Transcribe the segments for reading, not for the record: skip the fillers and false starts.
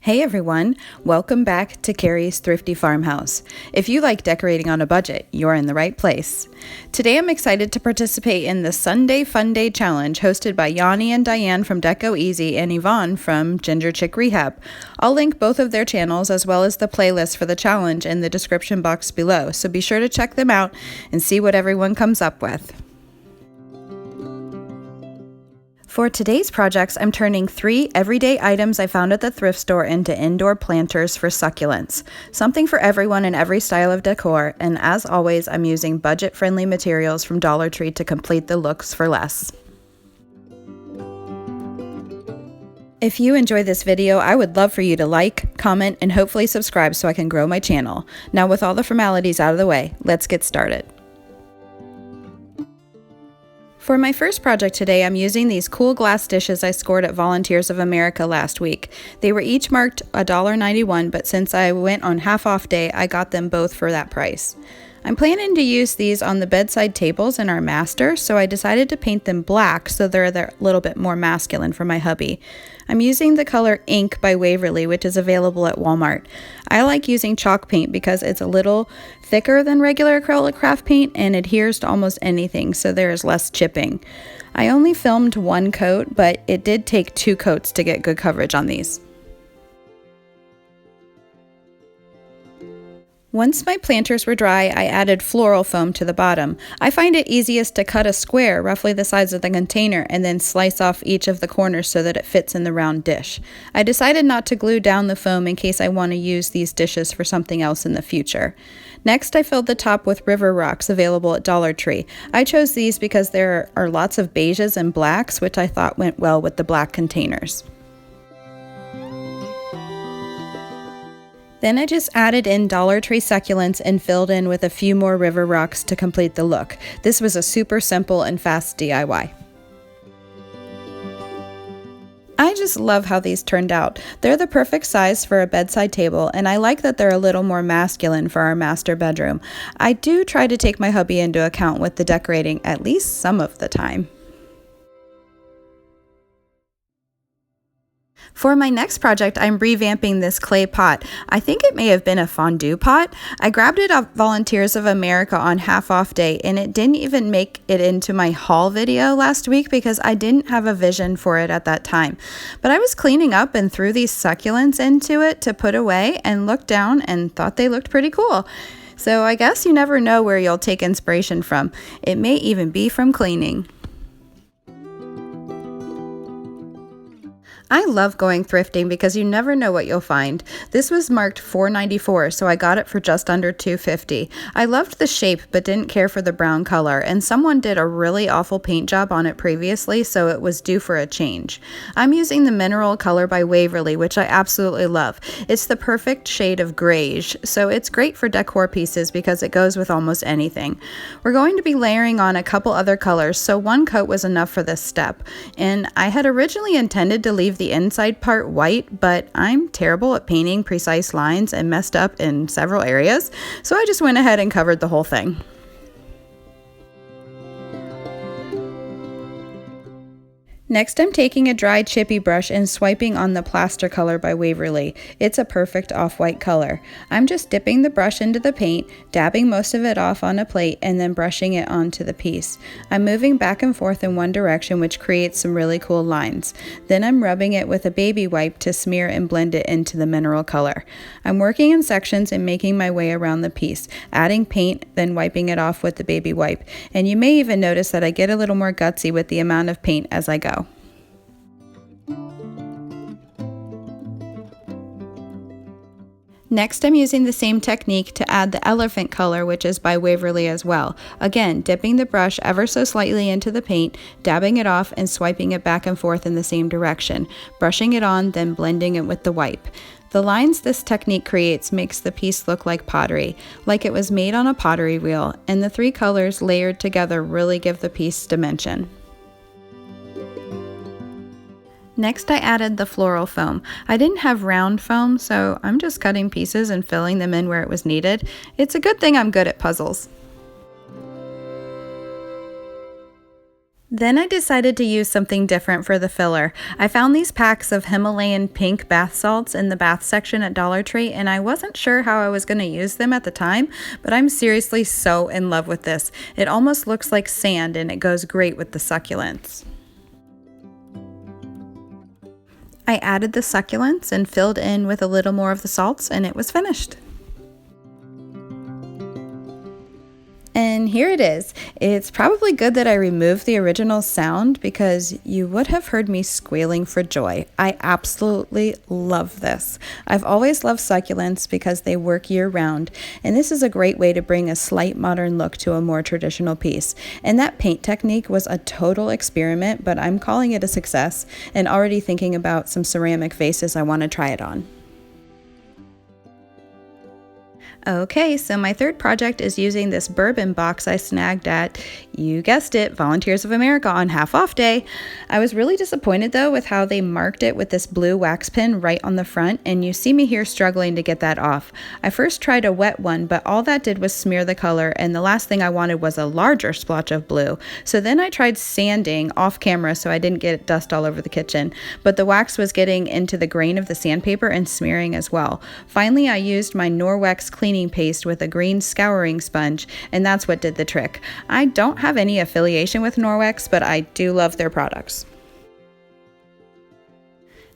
Hey everyone, welcome back to Carrie's Thrifty Farmhouse. If you like decorating on a budget, you're in the right place. Today I'm excited to participate in the Sunday Funday challenge hosted by Yanni and Diane from Deco Easy and Yvonne from Ginger Chick Rehab. I'll link both of their channels as well as the playlist for the challenge in the description box below, so be sure to check them out and see what everyone comes up with. For today's projects, I'm turning 3 everyday items I found at the thrift store into indoor planters for succulents. Something for everyone in every style of decor, and as always, I'm using budget-friendly materials from Dollar Tree to complete the looks for less. If you enjoy this video, I would love for you to like, comment, and hopefully subscribe so I can grow my channel. Now with all the formalities out of the way, let's get started. For my first project today, I'm using these cool glass dishes I scored at Volunteers of America last week. They were each marked $1.91, but since I went on half-off day, I got them both for that price. I'm planning to use these on the bedside tables in our master, so I decided to paint them black so they're a little bit more masculine for my hubby. I'm using the color Ink by Waverly, which is available at Walmart. I like using chalk paint because it's a little thicker than regular acrylic craft paint and adheres to almost anything, so there is less chipping. I only filmed 1 coat, but it did take 2 coats to get good coverage on these. Once my planters were dry, I added floral foam to the bottom. I find it easiest to cut a square roughly the size of the container and then slice off each of the corners so that it fits in the round dish. I decided not to glue down the foam in case I want to use these dishes for something else in the future. Next, I filled the top with river rocks available at Dollar Tree. I chose these because there are lots of beiges and blacks, which I thought went well with the black containers. Then I just added in Dollar Tree succulents and filled in with a few more river rocks to complete the look. This was a super simple and fast DIY. I just love how these turned out. They're the perfect size for a bedside table, and I like that they're a little more masculine for our master bedroom. I do try to take my hubby into account with the decorating at least some of the time. For my next project, I'm revamping this clay pot. I think it may have been a fondue pot. I grabbed it off Volunteers of America on half-off day, and it didn't even make it into my haul video last week because I didn't have a vision for it at that time. But I was cleaning up and threw these succulents into it to put away and looked down and thought they looked pretty cool. So I guess you never know where you'll take inspiration from. It may even be from cleaning. I love going thrifting because you never know what you'll find. This was marked $4.94, so I got it for just under $2.50. I loved the shape but didn't care for the brown color, and someone did a really awful paint job on it previously, so it was due for a change. I'm using the Mineral color by Waverly, which I absolutely love. It's the perfect shade of grayish, so it's great for decor pieces because it goes with almost anything. We're going to be layering on a couple other colors, so 1 coat was enough for this step, and I had originally intended to leave the inside part white, but I'm terrible at painting precise lines and messed up in several areas, so I just went ahead and covered the whole thing. Next, I'm taking a dry chippy brush and swiping on the Plaster color by Waverly. It's a perfect off-white color. I'm just dipping the brush into the paint, dabbing most of it off on a plate, and then brushing it onto the piece. I'm moving back and forth in one direction, which creates some really cool lines. Then I'm rubbing it with a baby wipe to smear and blend it into the Mineral color. I'm working in sections and making my way around the piece, adding paint, then wiping it off with the baby wipe. And you may even notice that I get a little more gutsy with the amount of paint as I go. Next, I'm using the same technique to add the Elephant color, which is by Waverly as well. Again, dipping the brush ever so slightly into the paint, dabbing it off and swiping it back and forth in the same direction, brushing it on, then blending it with the wipe. The lines this technique creates makes the piece look like pottery, like it was made on a pottery wheel, and the 3 colors layered together really give the piece dimension. Next, I added the floral foam. I didn't have round foam, so I'm just cutting pieces and filling them in where it was needed. It's a good thing I'm good at puzzles. Then I decided to use something different for the filler. I found these packs of Himalayan pink bath salts in the bath section at Dollar Tree, and I wasn't sure how I was going to use them at the time, but I'm seriously so in love with this. It almost looks like sand, and it goes great with the succulents. I added the succulents and filled in with a little more of the salts, and it was finished. And here it is. It's probably good that I removed the original sound because you would have heard me squealing for joy. I absolutely love this. I've always loved succulents because they work year round, and this is a great way to bring a slight modern look to a more traditional piece. And that paint technique was a total experiment, but I'm calling it a success and already thinking about some ceramic vases I want to try it on. Okay, so my third project is using this Bourbon Box I snagged at, you guessed it, Volunteers of America on half off day. I was really disappointed though with how they marked it with this blue wax pin right on the front, and you see me here struggling to get that off. I first tried a wet one, but all that did was smear the color, and the last thing I wanted was a larger splotch of blue. So then I tried sanding off camera so I didn't get dust all over the kitchen, but the wax was getting into the grain of the sandpaper and smearing as well. Finally, I used my Norwex cleaning paste with a green scouring sponge, and that's what did the trick. I don't have any affiliation with Norwex, but I do love their products.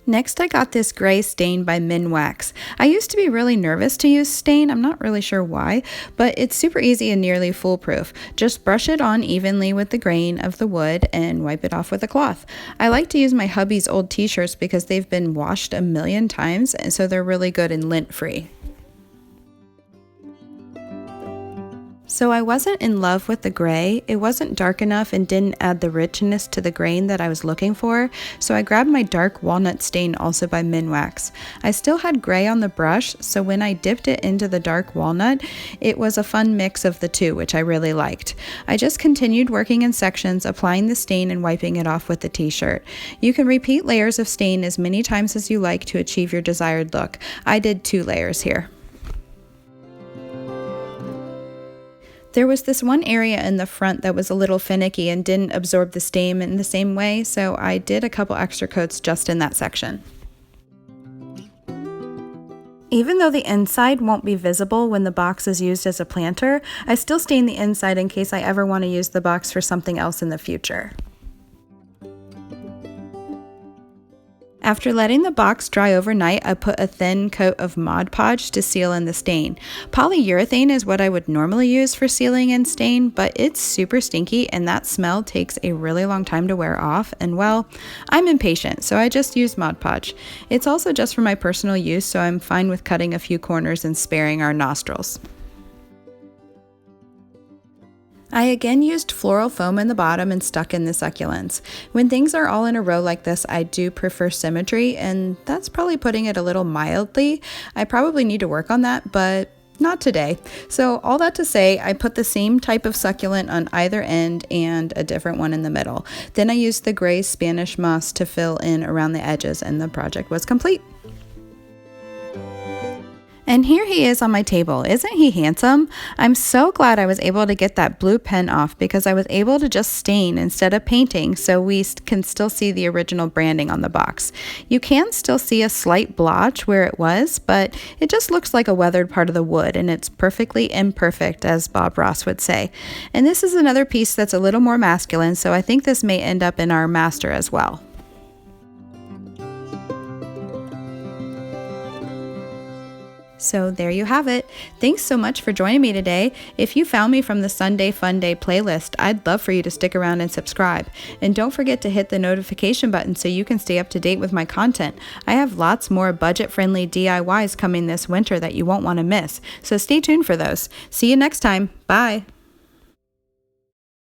Next, I got this gray stain by Minwax. I used to be really nervous to use stain, I'm not really sure why, but it's super easy and nearly foolproof. Just brush it on evenly with the grain of the wood and wipe it off with a cloth. I like to use my hubby's old t-shirts because they've been washed a million times, and so they're really good and lint-free. So I wasn't in love with the gray. It wasn't dark enough and didn't add the richness to the grain that I was looking for, so I grabbed my dark walnut stain also by Minwax. I still had gray on the brush, so when I dipped it into the dark walnut, it was a fun mix of the two, which I really liked. I just continued working in sections, applying the stain and wiping it off with the t-shirt. You can repeat layers of stain as many times as you like to achieve your desired look. I did 2 layers here. There was this one area in the front that was a little finicky and didn't absorb the stain in the same way, so I did a couple extra coats just in that section. Even though the inside won't be visible when the box is used as a planter, I still stain the inside in case I ever want to use the box for something else in the future. After letting the box dry overnight, I put a thin coat of Mod Podge to seal in the stain. Polyurethane is what I would normally use for sealing in stain, but it's super stinky and that smell takes a really long time to wear off, and well, I'm impatient, so I just use Mod Podge. It's also just for my personal use, so I'm fine with cutting a few corners and sparing our nostrils. I again used floral foam in the bottom and stuck in the succulents. When things are all in a row like this, I do prefer symmetry, and that's probably putting it a little mildly. I probably need to work on that, but not today. So all that to say, I put the same type of succulent on either end and a different one in the middle. Then I used the gray Spanish moss to fill in around the edges, and the project was complete. And here he is on my table. Isn't he handsome? I'm so glad I was able to get that blue pen off because I was able to just stain instead of painting, so we can still see the original branding on the box. You can still see a slight blotch where it was, but it just looks like a weathered part of the wood, and it's perfectly imperfect, as Bob Ross would say. And this is another piece that's a little more masculine, so I think this may end up in our master as well. So there you have it. Thanks so much for joining me today. If you found me from the Sunday Funday playlist, I'd love for you to stick around and subscribe. And don't forget to hit the notification button so you can stay up to date with my content. I have lots more budget-friendly DIYs coming this winter that you won't want to miss. So stay tuned for those. See you next time. Bye.